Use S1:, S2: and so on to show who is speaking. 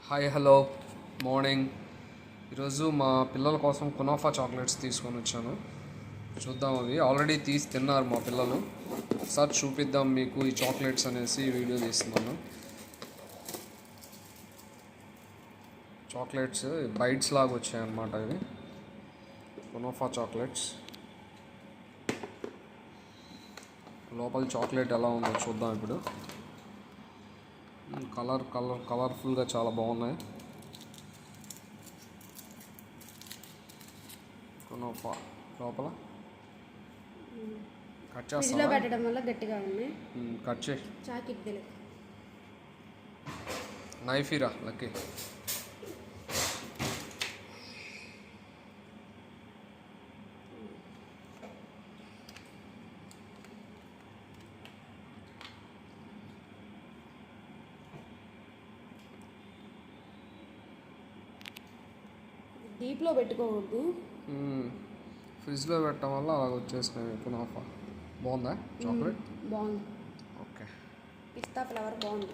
S1: Hi hello morning. ఈరోజు మా పిల్లల కోసం కునాఫా చాక్లెట్స్ తీసుకొని వచ్చాను. చూద్దాం, అవి ఆల్రెడీ తీసి తిన్నారు మా పిల్లలు. ఒకసారి చూపిద్దాం మీకు ఈ చాక్లెట్స్ అనేసి వీడియో తీస్తున్నాను. చాక్లెట్స్ బైట్స్ లాగా వచ్చాయన్నమాట ఇవి కునాఫా చాక్లెట్స్. లోపల చాక్లెట్ ఎలా ఉందో చూద్దాం ఇప్పుడు. కలర్ఫుల్గా చాలా బాగున్నాయి. కునాఫా లోపల కట్ చేస్తా
S2: పెట్టడం వల్ల గట్టిగా ఉన్నాయి.
S1: కట్ చేయి.
S2: చాకిట్
S1: నైఫ్ ఇరా లక్కీ.
S2: డీప్లో పెట్టుకోవద్దు,
S1: ఫ్రిడ్జ్లో పెట్టడం వల్ల అలా వచ్చేసినాయి. కునాఫా బాగుందా చాక్లెట్?
S2: బాగుంది.
S1: ఓకే.
S2: పిస్తా ఫ్లేవర్ బాగుంది.